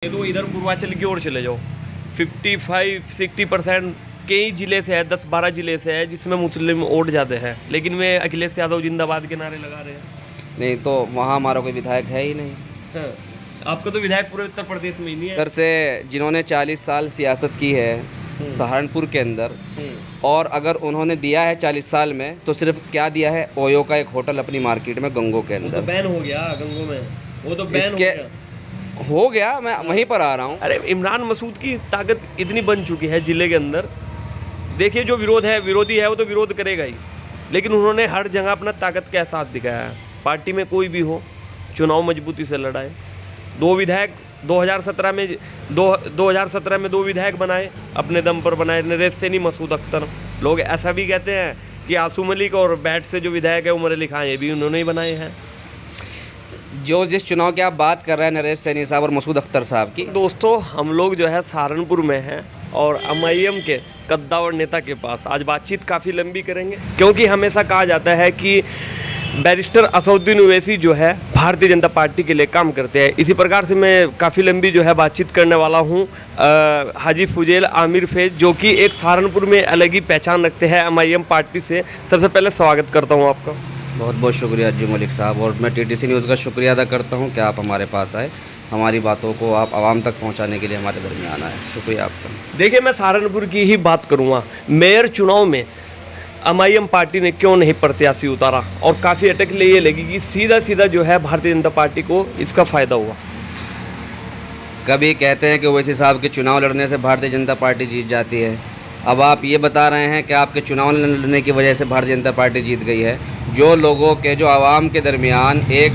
ये तो इधर पूर्वांचल की ओर चले जाओ, 55-60% कई ज़िले से है, 10-12 ज़िले से है जिसमें मुस्लिम वोट ज़्यादा है, लेकिन वे अखिलेश यादव जिंदाबाद के नारे लगा रहे हैं। नहीं तो वहाँ हमारा कोई विधायक है ही नहीं। हाँ, आपका तो विधायक पूरे उत्तर प्रदेश में ही नहीं है। इधर से जिन्होंने 40 साल सियासत की है सहारनपुर के अंदर, और अगर उन्होंने दिया है 40 साल में तो सिर्फ क्या दिया है, ओयो का एक होटल अपनी मार्केट में गंगो के वो तो अंदर। बैन हो गया गंगो में, वो तो बैन इसके हो गया, मैं वहीं पर आ रहा हूँ। अरे इमरान मसूद की ताकत इतनी बन चुकी है जिले के अंदर। देखिए जो विरोधी है वो तो विरोध करेगा ही, लेकिन उन्होंने हर जगह अपना ताकत का एहसास दिखाया है। पार्टी में कोई भी हो, चुनाव मजबूती से लड़ाए। 2 विधायक 2017 में 2 विधायक बनाए, अपने दम पर बनाए, नरेश सैनी, मसूद अख्तर। लोग ऐसा भी कहते हैं कि आसू मलिक और बैठ से जो विधायक है उमर अली खान, ये भी उन्होंने ही बनाए हैं। जो जिस चुनाव की आप बात कर रहे हैं, नरेश सैनी साहब और मसूद अख्तर साहब की, दोस्तों हम लोग जो है सहारनपुर में हैं और एमआईएम के कद्दावर नेता के पास आज बातचीत काफ़ी लंबी करेंगे, क्योंकि हमेशा कहा जाता है कि बैरिस्टर असदुद्दीन ओवैसी जो है भारतीय जनता पार्टी के लिए काम करते हैं। इसी प्रकार से मैं काफ़ी लंबी जो है बातचीत करने वाला हूँ हाजी फुजैल आमिर फैज, जो कि एक सहारनपुर में अलग ही पहचान रखते हैं एमआईएम पार्टी से। सबसे पहले स्वागत करता हूँ आपका। बहुत बहुत शुक्रिया अज्जू मलिक साहब, और मैं टीटीसी न्यूज़ का शुक्रिया अदा करता हूं कि आप हमारे पास आए, हमारी बातों को आप आवाम तक पहुंचाने के लिए हमारे दरमियान आए। शुक्रिया आपका। देखिए मैं सहारनपुर की ही बात करूँगा। मेयर चुनाव में एमआईएम पार्टी ने क्यों नहीं प्रत्याशी उतारा, और काफ़ी अटक ले ये लगी कि सीधा जो है भारतीय जनता पार्टी को इसका फ़ायदा हुआ। कभी कहते हैं कि ओवैसी साहब के चुनाव लड़ने से भारतीय जनता पार्टी जीत जाती है। अब आप ये बता रहे हैं कि आपके चुनाव लड़ने की वजह से भारतीय जनता पार्टी जीत गई है। जो आवाम के दरमियान एक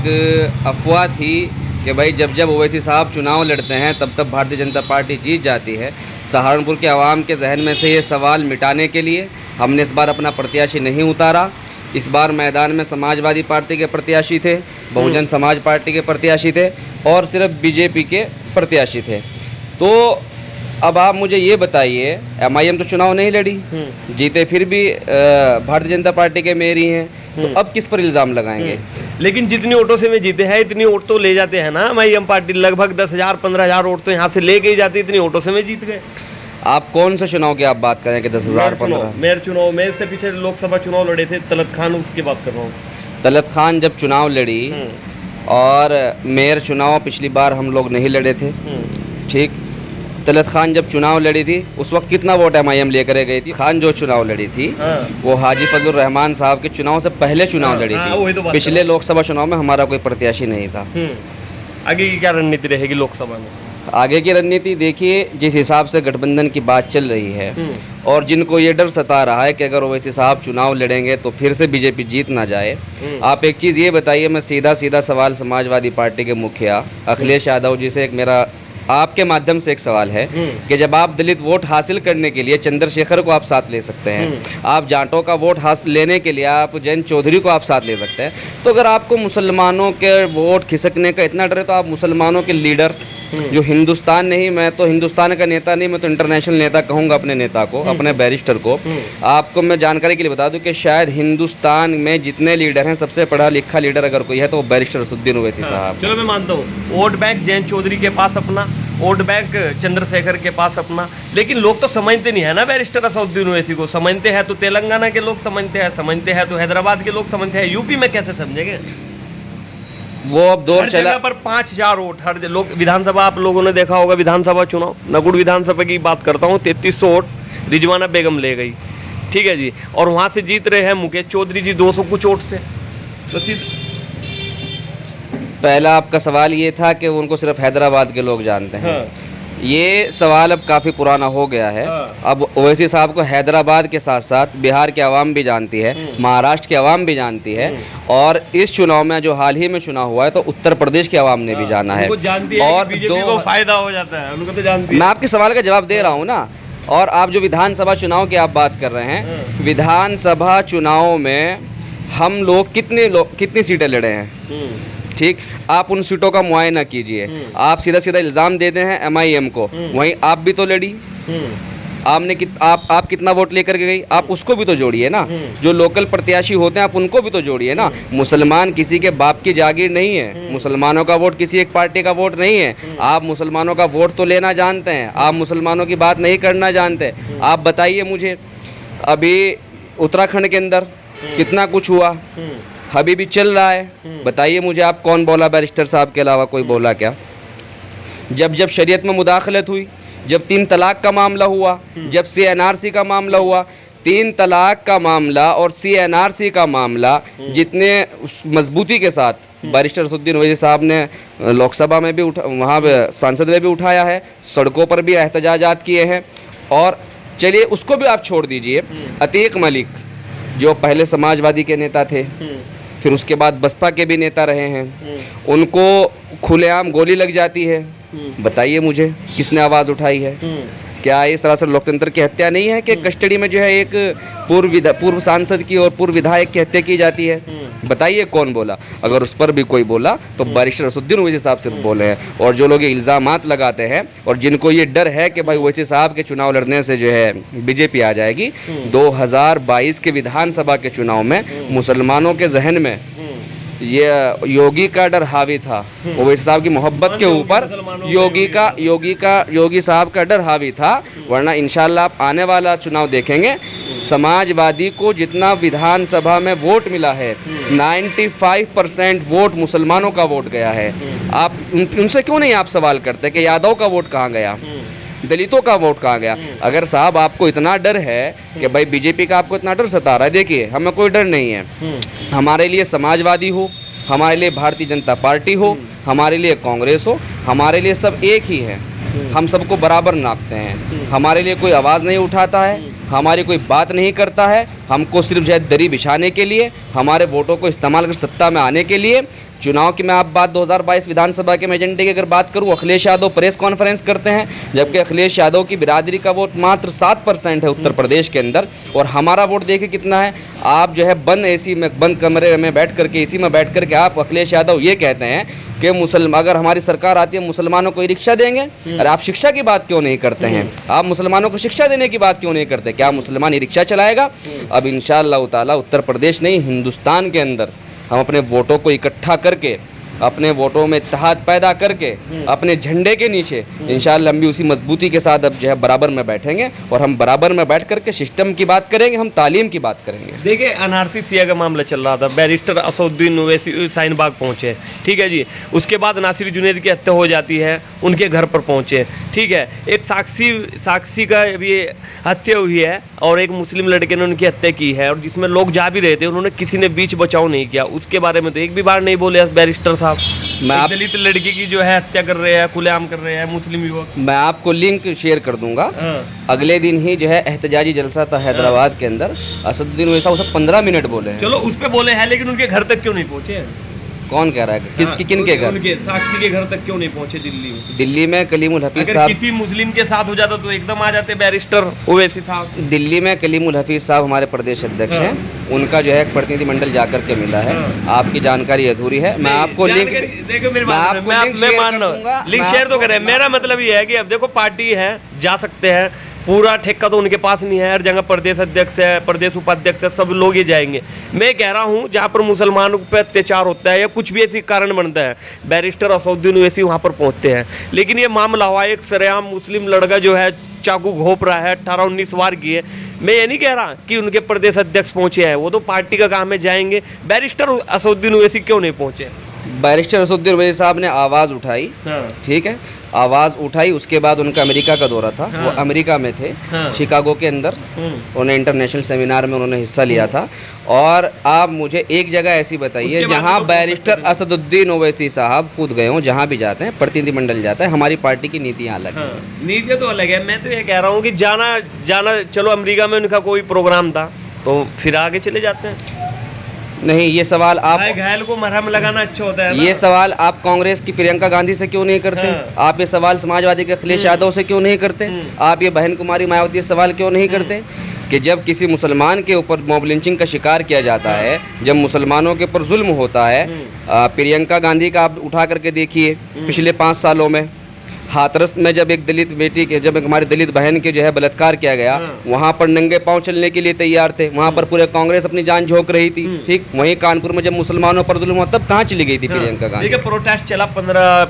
अफवाह थी कि भाई जब ओवैसी साहब चुनाव लड़ते हैं तब भारतीय जनता पार्टी जीत जाती है, सहारनपुर के आवाम के जहन में से ये सवाल मिटाने के लिए हमने इस बार अपना प्रत्याशी नहीं उतारा। इस बार मैदान में समाजवादी पार्टी के प्रत्याशी थे, बहुजन समाज पार्टी के प्रत्याशी थे, और सिर्फ बीजेपी के प्रत्याशी थे। तो अब आप मुझे ये बताइए, एमआईएम तो चुनाव नहीं लड़ी, जीते फिर भी भारतीय जनता पार्टी के मेयर ही हैं, तो अब किस पर इल्ज़ाम लगाएंगे? लेकिन जितनी वोटों से वे जीते हैं इतनी वोट तो ले जाते हैं ना एमआईएम पार्टी। लगभग 10,000-15,000 वोट तो यहाँ से ले के ही जाती, इतनी वोटों से वे जीत गए। आप कौन से चुनाव की आप बात करें कि 10,000-15,000? मेयर चुनाव में से पीछे लोकसभा चुनाव लड़े थे तलत खान, उसकी बात कर रहा हूँ। तलत खान जब चुनाव लड़ी, और मेयर चुनाव पिछली बार हम लोग नहीं लड़े थे, ठीक। तलत खान जब चुनाव लड़ी थी उस वक्त कितना वोट एमआईएम लेकर गई थी? खान जो चुनाव लड़ी थी वो हाजी फजलुर रहमान साहब के चुनाव से पहले चुनाव लड़ी थी। पिछले लोकसभा चुनाव में हमारा कोई प्रत्याशी नहीं था। आगे की क्या रणनीति रहेगी लोकसभा में? आगे की रणनीति देखिए, जिस हिसाब से गठबंधन की बात चल रही है, और जिनको ये डर सता रहा है कि अगर ओवैसी साहब चुनाव लड़ेंगे तो फिर से बीजेपी जीत ना जाए, आप एक चीज़ ये बताइए, मैं सीधा सवाल समाजवादी पार्टी के मुखिया अखिलेश यादव जी से एक मेरा आपके माध्यम से एक सवाल है कि जब आप दलित वोट हासिल करने के लिए चंद्रशेखर को आप साथ ले सकते हैं, आप जाटों का वोट लेने के लिए आप जयंत चौधरी को आप साथ ले सकते हैं, तो अगर आपको मुसलमानों के वोट खिसकने का इतना डर है तो आप मुसलमानों के लीडर जो हिंदुस्तान नहीं, मैं तो हिंदुस्तान का नेता नहीं, मैं तो इंटरनेशनल नेता कहूँगा अपने नेता को, अपने बैरिस्टर को। आपको मैं जानकारी के लिए बता दूं कि शायद हिंदुस्तान में जितने लीडर हैं सबसे पढ़ा लिखा लीडर अगर कोई है तो वो बैरिस्टर असदुद्दीन ओवैसी साहब। चलो मैं मानता हूँ, वोट बैंक जयंत चौधरी के पास अपना, वोट बैंक चंद्रशेखर के पास अपना, लेकिन लोग तो समझते नहीं है ना बैरिस्टर असदुद्दीन ओवैसी को। समझते हैं तो तेलंगाना के लोग समझते हैं तो हैदराबाद के लोग समझते हैं, यूपी में कैसे समझेंगे? वो अब दौर चला पर 5,000 वोट हर लोग। विधानसभा आप लोगों ने देखा होगा, विधानसभा चुनाव नगुड़ विधानसभा की बात करता हूँ, 3300 वोट रिजवाना बेगम ले गई, ठीक है जी, और वहाँ से जीत रहे हैं मुकेश चौधरी जी 200 कुछ वोट से। तो पहला आपका सवाल ये था कि उनको सिर्फ हैदराबाद के लोग जानते हैं। ये सवाल अब काफ़ी पुराना हो गया है। अब ओवैसी साहब को हैदराबाद के साथ साथ बिहार की आवाम भी जानती है, महाराष्ट्र की आवाम भी जानती है, और इस चुनाव में जो हाल ही में चुनाव हुआ है तो उत्तर प्रदेश की आवाम ने भी जाना है, और दो फायदा हो जाता है उनको तो जानती है। मैं आपके सवाल का जवाब दे रहा हूँ ना। और आप जो विधानसभा चुनाव की आप बात कर रहे हैं, विधानसभा चुनाव में हम लोग कितनी सीटें लड़े हैं, ठीक। आप उन सीटों का मुआयना कीजिए। आप सीधा इल्ज़ाम देते हैं एमआईएम को, वहीं आप भी तो लड़ी, आप कितना वोट लेकर के गई, आप उसको भी तो जोड़िए ना। जो लोकल प्रत्याशी होते हैं आप उनको भी तो जोड़िए ना। मुसलमान किसी के बाप की जागीर नहीं है, मुसलमानों का वोट किसी एक पार्टी का वोट नहीं है। आप मुसलमानों का वोट तो लेना जानते हैं, आप मुसलमानों की बात नहीं करना जानते। आप बताइए मुझे, अभी उत्तराखंड के अंदर कितना कुछ हुआ, अभी भी चल रहा है। बताइए मुझे, आप कौन बोला बैरिस्टर साहब के अलावा कोई बोला क्या? जब शरीयत में मुदाखलत हुई, जब 3 तलाक का मामला हुआ, जब CNRC का मामला हुआ, 3 तलाक का मामला और CNRC का मामला जितने मजबूती के साथ बैरिस्टर असदुद्दीन ओवैसी साहब ने लोकसभा में भी वहाँ संसद में भी उठाया है, सड़कों पर भी एहतजाजात किए हैं। और चलिए उसको भी आप छोड़ दीजिए, अतीक मलिक जो पहले समाजवादी के नेता थे, फिर उसके बाद बसपा के भी नेता रहे हैं, उनको खुलेआम गोली लग जाती है। बताइए मुझे, किसने आवाज़ उठाई है? क्या ये सरासर लोकतंत्र की हत्या नहीं है कि कस्टडी में जो है एक पूर्व सांसद की और पूर्व विधायक की हत्या की जाती है? बताइए कौन बोला? अगर उस पर भी कोई बोला तो बैरिस्टर असदुद्दीन ओवैसी साहब सिर्फ बोले हैं। और जो लोग ये इल्ज़ामात लगाते हैं और जिनको ये डर है कि भाई ओवैसी साहब के चुनाव लड़ने से जो है बीजेपी आ जाएगी, 2022 के विधानसभा के चुनाव में मुसलमानों के जहन में ये योगी का डर हावी था, ओवैसी साहब की मोहब्बत के ऊपर योगी साहब का डर हावी था। वरना इंशाल्लाह आप आने वाला चुनाव देखेंगे, समाजवादी को जितना विधानसभा में वोट मिला है 95% वोट मुसलमानों का वोट गया है। आप उनसे क्यों नहीं आप सवाल करते कि यादव का वोट कहाँ गया, दलितों का वोट कहाँ गया? अगर साहब आपको इतना डर है कि भाई बीजेपी का आपको इतना डर सता रहा है, देखिए हमें कोई डर नहीं है। हमारे लिए समाजवादी हो, हमारे लिए भारतीय जनता पार्टी हो, हमारे लिए कांग्रेस हो, हमारे लिए सब एक ही है। हम सबको बराबर नापते हैं। हमारे लिए कोई आवाज़ नहीं उठाता है, हमारी कोई बात नहीं करता है। हमको सिर्फ जो है दरी बिछाने के लिए, हमारे वोटों को इस्तेमाल कर सत्ता में आने के लिए। चुनाव की मैं आप बात 2022 विधानसभा के एजेंडे की अगर बात करूं, अखिलेश यादव प्रेस कॉन्फ्रेंस करते हैं, जबकि अखिलेश यादव की बिरादरी का वोट मात्र 7% है उत्तर प्रदेश के अंदर, और हमारा वोट देखिए कितना है। आप जो है बंद कमरे में बैठ करके, एसी में बैठ करके आप अखिलेश यादव ये कहते हैं कि अगर हमारी सरकार आती है मुसलमानों को रिक्शा देंगे। अरे आप शिक्षा की बात क्यों नहीं करते हैं? आप मुसलमानों को शिक्षा देने की बात क्यों नहीं करते? क्या मुसलमान ये रिक्शा चलाएगा? अब इंशाअल्लाह ताला उत्तर प्रदेश नहीं, हिंदुस्तान के अंदर हम अपने वोटों को इकट्ठा करके, अपने वोटों में इत्तेहाद पैदा करके, अपने झंडे के नीचे इंशाअल्लाह हम भी उसी मजबूती के साथ अब जो है बराबर में बैठेंगे। और हम बराबर में बैठ करके सिस्टम की बात करेंगे, हम तालीम की बात करेंगे। देखिए NRC CA का मामला चल रहा था, बैरिस्टर असदुद्दीन ओवैसी शाहीनबाग पहुंचे, ठीक है जी। उसके बाद नासिर जुनैद की हत्या हो जाती है, उनके घर पर पहुंचे, ठीक है। एक साक्षी का भी हत्या हुई है और एक मुस्लिम लड़के ने उनकी हत्या की है, और जिसमें लोग जा भी रहे थे, उन्होंने किसी ने बीच बचाव नहीं किया। उसके बारे में तो एक भी बार नहीं बोले बैरिस्टर साहब। मैं दलित लड़की की जो है हत्या कर रहे हैं, खुलेआम कर रहे हैं मुस्लिम युवक। मैं आपको लिंक शेयर कर दूंगा। अगले दिन ही जो है एहतजाजी जलसा था हैदराबाद के अंदर, असदुद्दीन ओवैसी साहब 15 मिनट बोले हैं। चलो उस पे बोले हैं, लेकिन उनके घर तक क्यों नहीं पहुंचे? कौन कह रहा है? किन के घर? उनके साक्षी के घर तक क्यों नहीं पहुंचे? दिल्ली में कलीमुल हफीज साहब, किसी मुस्लिम के साथ हो जाता तो एकदम आ जाते बैरिस्टर ओवैसी साहब। दिल्ली में कलीमुल हफीज साहब हमारे प्रदेश अध्यक्ष हैं, उनका जो है एक प्रतिनिधिमंडल जाकर के मिला है। आपकी जानकारी अधूरी है। मैं आपको लिंक, देखो मेरी बात, मैं मान रहा हूँ, लिंक शेयर तो करें। मेरा मतलब ये है कि अब देखो पार्टी है, जा सकते हैं, पूरा ठेका तो उनके पास नहीं है। हर जगह प्रदेश अध्यक्ष है, प्रदेश उपाध्यक्ष है, सब लोग ही जाएंगे। मैं कह रहा हूँ जहाँ पर मुसलमानों पर अत्याचार होता है या कुछ भी ऐसी कारण बनता है, बैरिस्टर असदुद्दीन ओवैसी वहाँ पर पहुँचते हैं। लेकिन ये मामला हुआ, एक सरेआम मुस्लिम लड़का जो है चाकू घोंप रहा है, 18-19 वार की है। मैं ये नहीं कह रहा कि उनके प्रदेश अध्यक्ष पहुँचे हैं, वो तो पार्टी का काम है, जाएंगे। बैरिस्टर असदुद्दीन ओवैसी क्यों नहीं पहुँचे? बैरिस्टर असदुद्दीन ओवैसी साहब ने आवाज़ उठाई, ठीक है, आवाज़ उठाई। उसके बाद उनका अमेरिका का दौरा था। वो अमेरिका में थे, शिकागो के अंदर। उन्हें इंटरनेशनल सेमिनार में उन्होंने हिस्सा लिया था। और आप मुझे एक जगह ऐसी बताइए जहां बैरिस्टर असदुद्दीन ओवैसी साहब खुद गए हों। जहां भी जाते हैं प्रतिनिधिमंडल जाता है, हमारी पार्टी की नीतियाँ अलग हैं। नीतियाँ तो अलग है। मैं तो ये कह रहा हूँ कि जाना चलो, अमेरिका में उनका कोई प्रोग्राम था तो फिर आगे चले जाते हैं। नहीं, ये सवाल आप, घायल को मरहम लगाना अच्छा होता है ना? ये सवाल आप कांग्रेस की प्रियंका गांधी से क्यों नहीं करते? आप ये सवाल समाजवादी के अखिलेश यादव से क्यों नहीं करते? आप ये बहन कुमारी मायावती से सवाल क्यों नहीं करते कि जब किसी मुसलमान के ऊपर मॉब लिंचिंग का शिकार किया जाता है, जब मुसलमानों के ऊपर जुल्म होता है, प्रियंका गांधी का आप उठा करके देखिए पिछले 5 सालों में हाथरस में जब एक दलित बेटी के, जब एक हमारी दलित बहन के जो है बलात्कार किया गया, वहाँ पर नंगे पांव चलने के लिए तैयार थे, वहाँ पर पूरे कांग्रेस अपनी जान झोंक रही थी। ठीक, वहीं कानपुर में जब मुसलमानों पर जुल्म हुआ तब कहाँ चली गई थी प्रियंका गांधी? देखिए, प्रोटेस्ट चला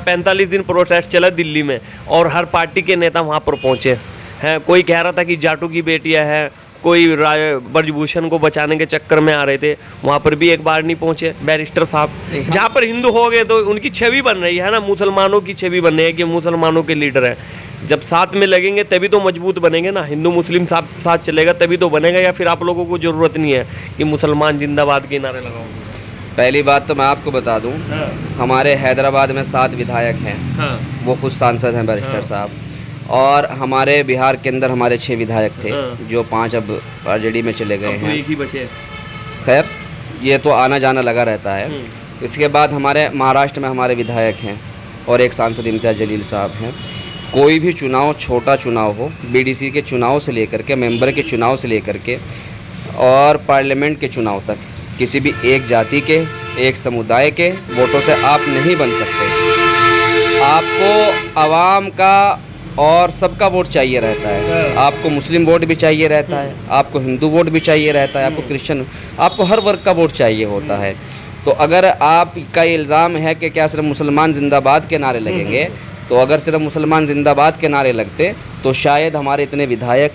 45 दिन प्रोटेस्ट चला दिल्ली में, और हर पार्टी के नेता वहाँ पर पहुँचे हैं। कोई कह रहा था कि जाटू की बेटियाँ हैं, कोई ब्रजभूषण को बचाने के चक्कर में आ रहे थे, वहाँ पर भी एक बार नहीं पहुँचे बैरिस्टर साहब। जहाँ पर हिंदू हो गए तो उनकी छवि बन रही है ना, मुसलमानों की छवि बन रही है कि मुसलमानों के लीडर हैं। जब साथ में लगेंगे तभी तो मजबूत बनेंगे ना, हिंदू मुस्लिम साथ चलेगा तभी तो बनेगा। या फिर आप लोगों को ज़रूरत नहीं है कि मुसलमान जिंदाबाद के नारे लगाओगे? पहली बात तो मैं आपको बता दूं, हमारे हैदराबाद में 7 विधायक हैं, वो खुद सांसद हैं बैरिस्टर साहब, और हमारे बिहार के अंदर हमारे 6 विधायक थे, जो 5 अब आरजेडी में चले गए हैं। एक ही बचे। खैर, ये तो आना जाना लगा रहता है। इसके बाद हमारे महाराष्ट्र में हमारे विधायक हैं और एक सांसद इम्तियाज़ जलील साहब हैं। कोई भी चुनाव, छोटा चुनाव हो, बीडीसी के चुनाव से लेकर के, मेंबर के चुनाव से लेकर के और पार्लियामेंट के चुनाव तक, किसी भी एक जाति के, एक समुदाय के वोटों से आप नहीं बन सकते। आपको आवाम का और सबका वोट चाहिए रहता है। आपको मुस्लिम वोट भी चाहिए रहता है, आपको हिंदू वोट भी चाहिए रहता है, आपको क्रिश्चियन, आपको हर वर्ग का वोट चाहिए होता है। तो अगर आपका ये इल्ज़ाम है कि क्या सिर्फ मुसलमान जिंदाबाद के नारे लगेंगे, तो अगर सिर्फ मुसलमान जिंदाबाद के नारे लगते तो शायद हमारे इतने विधायक,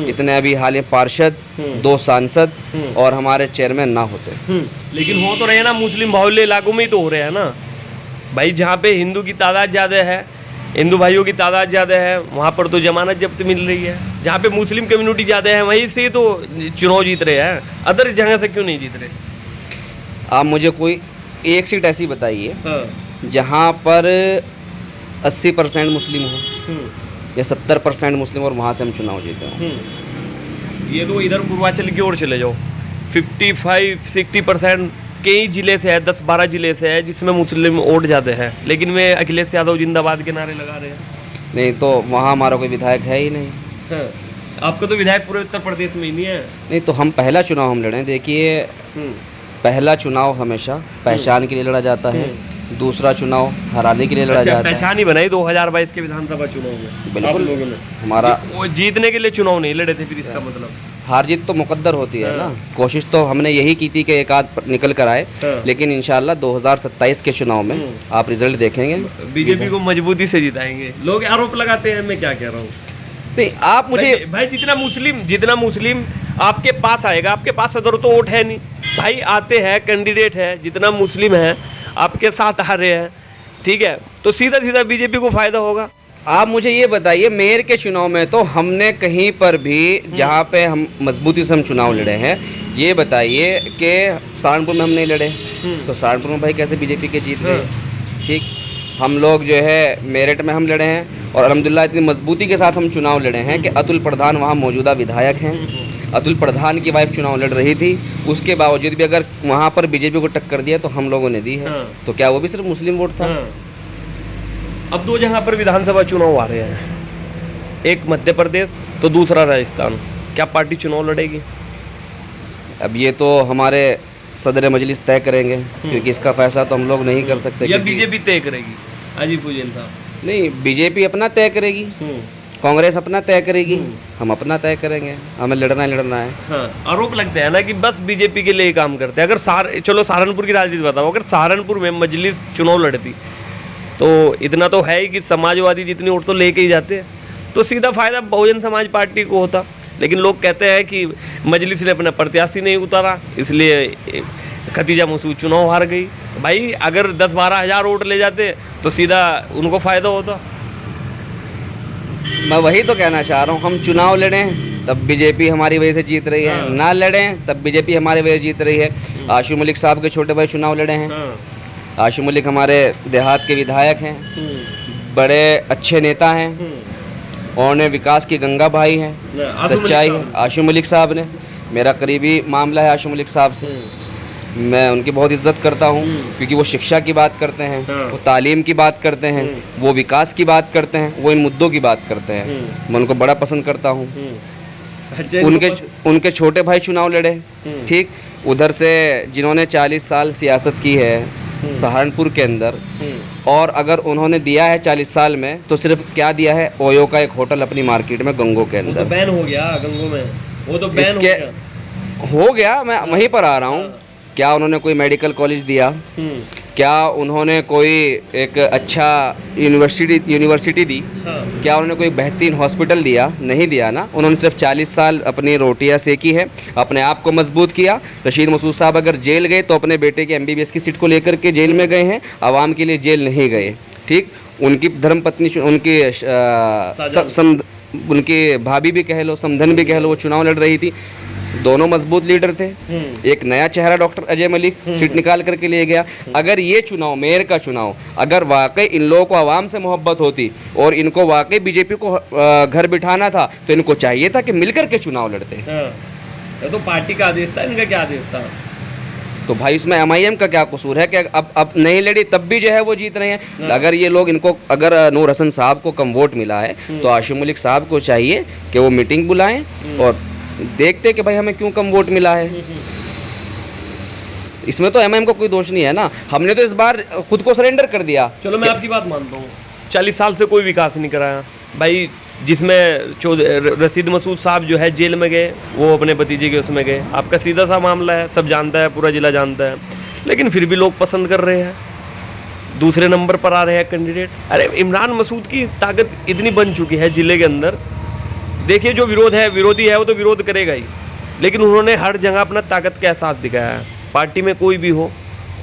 इतने अभी हाल पार्षद, 2 सांसद और हमारे चेयरमैन ना होते। लेकिन हो तो रहे ना, मुस्लिम बाहुल्य इलाकों में ही तो हो रहे हैं ना भाई। जहाँ पे हिंदू की तादाद ज़्यादा है, हिंदू भाइयों की तादाद ज़्यादा है, वहाँ पर तो जमानत जब्त मिल रही है। जहाँ पे मुस्लिम कम्युनिटी ज़्यादा है वहीं से तो चुनाव जीत रहे हैं, अदर जगह से क्यों नहीं जीत रहे? आप मुझे कोई एक सीट ऐसी बताइए जहाँ पर 80% मुस्लिम हो या 70% मुस्लिम और वहाँ से हम चुनाव जीते हों। ये तो इधर पूर्वांचल की ओर चले जाओ, 55-60% कई जिले से है, 10-12 जिले से है जिसमें मुस्लिम वोट ज़्यादा है, लेकिन वे अखिलेश यादव जिंदाबाद के नारे लगा रहे हैं। नहीं तो वहाँ हमारा कोई विधायक है ही नहीं। आपका तो विधायक पूरे उत्तर प्रदेश में ही नहीं है। नहीं तो हम पहला चुनाव हम लड़े। देखिए, पहला चुनाव हमेशा पहचान के लिए लड़ा जाता है, दूसरा चुनाव हराने के लिए लड़ा जाता है। पहचान ही बनाई 2022 के विधानसभा चुनाव में। बिल्कुल, लोगों ने हमारा वो जीतने के लिए चुनाव नहीं लड़े थे, फिर इसका मतलब हार जीत तो मुकद्दर होती है ना। कोशिश तो हमने यही की थी कि एक आध निकल कर आए, लेकिन इंशाल्लाह 2027 के चुनाव में आप रिजल्ट देखेंगे, बीजेपी को मजबूती से जिताएंगे। लोग आरोप लगाते हैं, मैं क्या कह रहा हूँ। नहीं, आप मुझे भाई जितना मुस्लिम आपके पास आएगा, आपके पास सदर तो वोट है नहीं भाई, आते हैं कैंडिडेट है, जितना मुस्लिम है आपके साथ आ रहे हैं, ठीक है, तो सीधा सीधा बीजेपी को फायदा होगा। आप मुझे ये बताइए, मेयर के चुनाव में तो हमने कहीं पर भी जहाँ पे हम मजबूती से हम चुनाव लड़े हैं, ये बताइए कि सहारनपुर में हम नहीं लड़े, तो सहारनपुर में भाई कैसे बीजेपी के जीत रहे? ठीक, हम लोग जो है मेरठ में हम लड़े हैं और अल्हम्दुलिल्लाह इतनी मजबूती के साथ हम चुनाव लड़े हैं कि अतुल प्रधान वहाँ मौजूदा विधायक हैं। अतुल प्रधान की वाइफ चुनाव लड़ रही थी, उसके बावजूद भी अगर वहाँ पर बीजेपी को टक्कर दिया तो हम लोगों ने दी है। तो क्या वो भी सिर्फ मुस्लिम वोट था? अब 2 जगह पर विधानसभा चुनाव आ रहे हैं, एक मध्य प्रदेश तो दूसरा राजस्थान। क्या पार्टी चुनाव लड़ेगी? अब ये तो हमारे सदर मजलिस तय करेंगे, क्योंकि इसका फैसला तो हम लोग नहीं कर सकते। या बीजेपी तय करेगी? अजीब फुजैल साहब। नहीं, बीजेपी अपना तय करेगी, कांग्रेस अपना तय करेगी, हम अपना तय करेंगे, हमें लड़ना है। हाँ, आरोप लगते हैं ना कि बस बीजेपी के लिए ही काम करते हैं। अगर चलो सहारनपुर की राजनीति बताओ, अगर सहारनपुर में मजलिस चुनाव लड़ती तो इतना तो है ही कि समाजवादी जितनी वोट तो लेके ही जाते हैं, तो सीधा फायदा बहुजन समाज पार्टी को होता। लेकिन लोग कहते हैं कि मजलिस ने अपना प्रत्याशी नहीं उतारा, इसलिए खतीजा मसूद चुनाव हार गई। भाई अगर 10-12 हज़ार वोट ले जाते तो सीधा उनको फ़ायदा होता। मैं वही तो कहना चाह रहा हूँ, हम चुनाव लड़ें तब बीजेपी हमारी वजह से जीत रही है, ना लड़ें तब बीजेपी हमारी वजह से जीत रही है। आशू मलिक साहब के छोटे भाई चुनाव लड़े हैं। आशू मलिक हमारे देहात के विधायक हैं, बड़े अच्छे नेता हैं, उन्होंने विकास की गंगा भाई हैं, सच्चाई है। आशू मलिक साहब ने, मेरा करीबी मामला है आशू मलिक साहब से, मैं उनकी बहुत इज्जत करता हूँ, क्योंकि वो शिक्षा की बात करते हैं, वो तालीम की बात करते हैं, वो विकास की बात करते हैं, वो इन मुद्दों की बात करते हैं। मैं उनको बड़ा पसंद करता हूँ। उनके छोटे भाई चुनाव लड़े, ठीक, उधर से जिन्होंने 40 साल सियासत की है, सहारनपुर के अंदर, और अगर उन्होंने दिया है 40 साल में तो सिर्फ क्या दिया है, ओयो का एक होटल अपनी मार्केट में गंगो के वो अंदर। तो बैन हो गया गंगो में, वो तो बैन हो गया, मैं वहीं पर आ रहा हूँ। क्या उन्होंने कोई मेडिकल कॉलेज दिया? क्या उन्होंने कोई एक अच्छा यूनिवर्सिटी दी? क्या उन्होंने कोई बेहतरीन हॉस्पिटल दिया? नहीं दिया ना। उन्होंने सिर्फ 40 साल अपनी रोटियां सेकी है, अपने आप को मजबूत किया। रशीद मसूद साहब अगर जेल गए तो अपने बेटे के MBBS की सीट को लेकर के जेल में गए हैं, आवाम के लिए जेल नहीं गए। ठीक, उनकी धर्मपत्नी, उनकी भाभी भी कह लो, समधन भी कह लो, वो चुनाव लड़ रही थी। दोनों मजबूत लीडर थे। एक नया चेहरा डॉक्टर अजय मलिक सीट निकाल करके ले गया। अगर ये चुनाव, मेयर का चुनाव, अगर वाकई इन लोगों को आवाम से मोहब्बत होती और इनको वाकई बीजेपी को घर बिठाना था तो इनको चाहिए था कि मिलकर के चुनाव लड़ते। ये तो पार्टी का आदेश था, इनका क्या आदेश था? तो भाई इसमें MIM का क्या कसूर है कि अब नहीं लड़ी तब भी जो है वो जीत रहे हैं। अगर ये लोग, इनको अगर नूर हसन साहब को कम वोट मिला है तो आशिम मलिक साहब को चाहिए कि वो मीटिंग बुलाएं और देखते कि भाई हमें क्यों कम वोट मिला है। इसमें तो MIM को कोई दोष नहीं है ना। हमने तो इस बार खुद को सरेंडर कर दिया। चलो मैं आपकी बात मानता हूँ, 40 साल से कोई विकास नहीं कराया भाई। जिसमें रशीद मसूद साहब जो है जेल में गए, वो अपने भतीजे के उसमें गए। आपका सीधा सा मामला है, सब जानता है, पूरा जिला जानता है, लेकिन फिर भी लोग पसंद कर रहे हैं। दूसरे नंबर पर आ रहे हैं कैंडिडेट। अरे इमरान मसूद की ताकत इतनी बन चुकी है जिले के अंदर। देखिए जो विरोधी है वो तो विरोध करेगा ही, लेकिन उन्होंने हर जगह अपना ताकत का एहसास दिखाया है। पार्टी में कोई भी हो,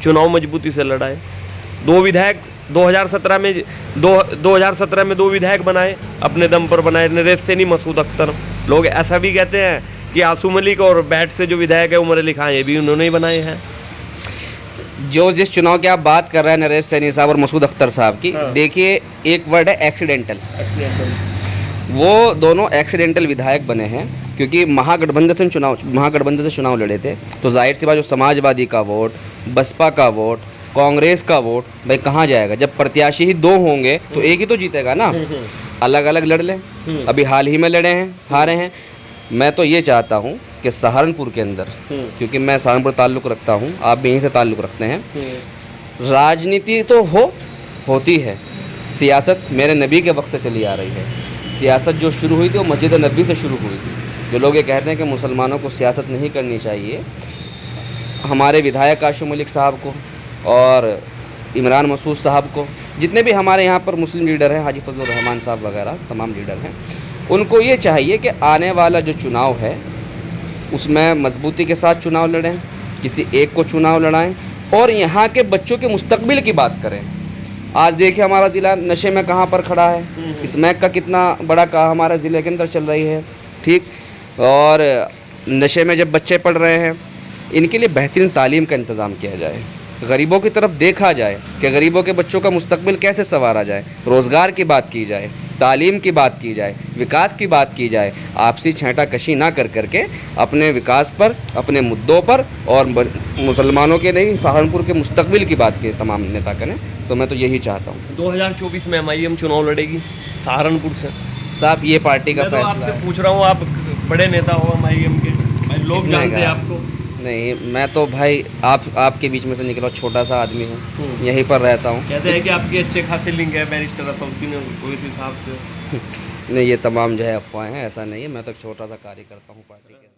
चुनाव मजबूती से लड़ाए। 2 विधायक 2017 में 2 विधायक बनाए, अपने दम पर बनाए, नरेश सैनी, मसूद अख्तर। लोग ऐसा भी कहते हैं कि आसू मलिक और बैट से जो विधायक है उमर अली खान, ये भी उन्होंने ही बनाए हैं। जो जिस चुनाव की आप बात कर रहे हैं, नरेश सैनी साहब और मसूद अख्तर साहब की, देखिए एक वर्ड है एक्सीडेंटल। वो दोनों एक्सीडेंटल विधायक बने हैं क्योंकि महागठबंधन से चुनाव लड़े थे। तो जाहिर सी बात, जो समाजवादी का वोट, बसपा का वोट, कांग्रेस का वोट भाई कहाँ जाएगा? जब प्रत्याशी ही 2 होंगे तो एक ही तो जीतेगा ना। अलग अलग लड़ लें। अभी हाल ही में लड़े हैं, हारे हैं। मैं तो ये चाहता हूँ कि सहारनपुर के अंदर, क्योंकि मैं सहारनपुर ताल्लुक़ रखता हूँ, आप भी यहीं से ताल्लुक़ रखते हैं, राजनीति तो होती है, सियासत मेरे नबी के वक्त से चली आ रही है। सियासत जो शुरू हुई थी वो मस्जिद नबी से शुरू हुई थी। जो लोग ये कहते हैं कि मुसलमानों को सियासत नहीं करनी चाहिए, हमारे विधायक आशिम मलिक साहब को और इमरान मसूद साहब को, जितने भी हमारे यहाँ पर मुस्लिम लीडर हैं, हाजी फजलुर रहमान साहब वगैरह तमाम लीडर हैं, उनको ये चाहिए कि आने वाला जो चुनाव है उसमें मजबूती के साथ चुनाव लड़ें, किसी एक को चुनाव लड़ाएं और यहाँ के बच्चों के मुस्तकबिल की बात करें। आज देखिए हमारा ज़िला नशे में कहाँ पर खड़ा है, स्मैक का कितना बड़ा का हमारे ज़िले के अंदर चल रही है। ठीक, और नशे में जब बच्चे पढ़ रहे हैं, इनके लिए बेहतरीन तालीम का इंतज़ाम किया जाए, गरीबों की तरफ देखा जाए कि गरीबों के बच्चों का मुस्तकबिल कैसे संवारा जाए, रोज़गार की बात की जाए, तालीम की बात की जाए, विकास की बात की जाए। आपसी छेंटा कशी ना कर करके अपने विकास पर, अपने मुद्दों पर और मुसलमानों के नहीं, सहारनपुर के मुस्तकबिल की बात की तमाम नेता करें। तो मैं तो यही चाहता हूँ। 2024 में MIM चुनाव लड़ेगी सहारनपुर से। साहब ये पार्टी का फैसला है। मैं तो आपसे पूछ रहा हूँ, आप बड़े नेता हो MIM के, भाई लोग जानते हैं आपको। नहीं, मैं तो भाई आपके बीच में से निकला छोटा सा आदमी हूँ, यहीं पर रहता हूँ। कहते हैं कि आपके अच्छे खासे लिंक है बैरिस्टर असदुद्दीन ओवैसी हिसाब से। नहीं, ये तमाम जो है अफवाहें हैं, ऐसा नहीं है। मैं तो छोटा सा कार्य करता हूँ पार्टी के।